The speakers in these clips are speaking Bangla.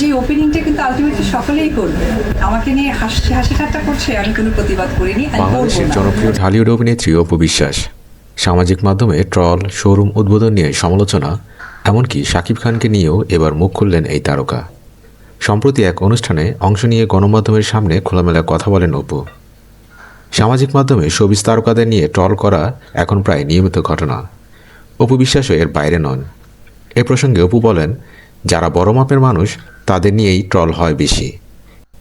যে ওপেনিংটা কিন্তু আলটিমেটলি সকলেই করবে। আমাকে নিয়ে হাসি ঠাট্টা করছে, আমি কোনো প্রতিবাদ করিনি। বাংলাদেশের জনপ্রিয় ঢালিউড অভিনেত্রী অপু বিশ্বাস সামাজিক মাধ্যমে ট্রল, শোরুম উদ্বোধন নিয়ে সমালোচনা, এমনকি শাকিব খানকে নিয়েও এবার মুখ খুললেন এই তারকা। সম্প্রতি এক অনুষ্ঠানে অংশ নিয়ে গণমাধ্যমের সামনে খোলামেলা কথা বলেন অপু। সামাজিক মাধ্যমে শোবিজ তারকাদের নিয়ে ট্রল করা এখন প্রায় নিয়মিত ঘটনা। অপু বিশ্বাসও এর বাইরে নন। এ প্রসঙ্গে অপু বলেন, যারা বড় মাপের মানুষ তাদের নিয়েই ট্রল হয় বেশি।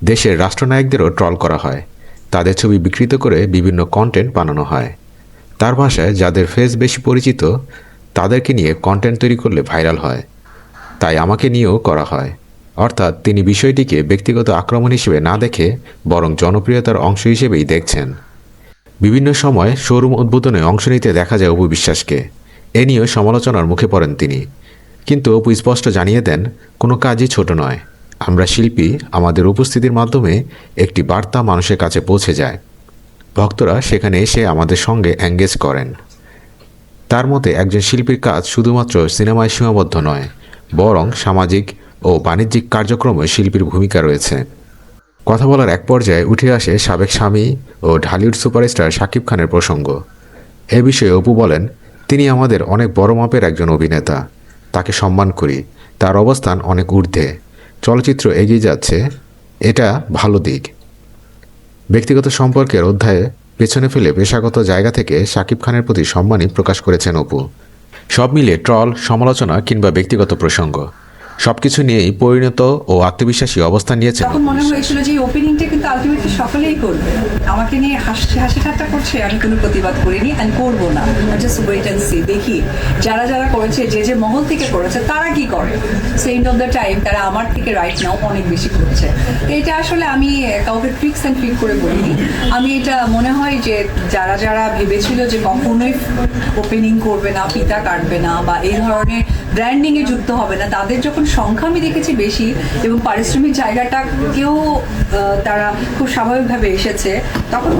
দেশের রাষ্ট্রনায়কদেরও ট্রল করা হয়, তাদের ছবি বিকৃত করে বিভিন্ন কন্টেন্ট বানানো হয়। তার ভাষায় যাদের ফেস বেশি পরিচিত তাদেরকে নিয়ে কন্টেন্ট তৈরি করলে ভাইরাল হয়, তাই আমাকে নিয়েও করা হয়। অর্থাৎ তিনি বিষয়টিকে ব্যক্তিগত আক্রমণ হিসেবে না দেখে বরং জনপ্রিয়তার অংশ হিসেবেই দেখছেন। বিভিন্ন সময় শোরুম উদ্বোধনে অংশ নিতে দেখা যায় অপু বিশ্বাসকে। এ নিয়েও সমালোচনার মুখে পড়েন তিনি। কিন্তু অপু স্পষ্ট জানিয়ে দেন, কোনো কাজই ছোট নয়। আমরা শিল্পী, আমাদের উপস্থিতির মাধ্যমে একটি বার্তা মানুষের কাছে পৌঁছে যায়। ভক্তরা সেখানে এসে আমাদের সঙ্গে এঙ্গেজ করেন। তার মতে একজন শিল্পীর কাজ শুধুমাত্র সিনেমায় সীমাবদ্ধ নয়, বরং সামাজিক ও বাণিজ্যিক কার্যক্রমে শিল্পীর ভূমিকা রয়েছে। কথা বলার এক পর্যায়ে উঠে আসে সাবেক স্বামী ও ঢালিউড সুপারস্টার শাকিব খানের প্রসঙ্গ। এ বিষয়ে অপু বলেন, তিনি আমাদের অনেক বড় মাপের একজন অভিনেতা, তাকে সম্মান করি, তার অবস্থান অনেক ঊর্ধ্বে। চলচ্চিত্র এগিয়ে যাচ্ছে, এটা ভালো দিক। ব্যক্তিগত সম্পর্কের অধ্যায়ে পেছনে ফেলে পেশাগত জায়গা থেকে শাকিব খানের প্রতি সম্মানই প্রকাশ করেছেন অপু। সব মিলিয়ে ট্রল, সমালোচনা কিংবা ব্যক্তিগত প্রসঙ্গ সবকিছু নিয়েই পরিণত ও আত্মবিশ্বাসী অবস্থান নিয়েছেন। তখন মনে হয়েছিল যে ওপেনিংটা কিন্তু আলটিমেটলি সকলেই করবে। আমাকে নিয়ে হাসি ঠাট্টা করছে, আমি কোনো প্রতিবাদ করিনি, আমি করবো না। জাস্ট ওয়েট অ্যান্ড সি, দেখি যারা যারা করেছে, যে মহল থেকে করেছে তারা কি করে। So end of the time তারা আমার থেকে রাইট নাও অনেক বেশি করছে। এটা আসলে আমি কাউকে ট্রিক্স অ্যান্ড ট্রিক করে বলিনি। আমি এটা মনে হয় যে যারা যারা ভেবেছিল যে কখনোই ওপেনিং করবে না, ফিতা কাটবে না বা এই ধরনের ব্র্যান্ডিংয়ে যুক্ত হবে না, তাদের যখন সংখ্যা আমি দেখেছি বেশি এবং পারিশ্রমিক জায়গাটাকেও তারা খুব স্বাভাবিকভাবে এসেছে, তখন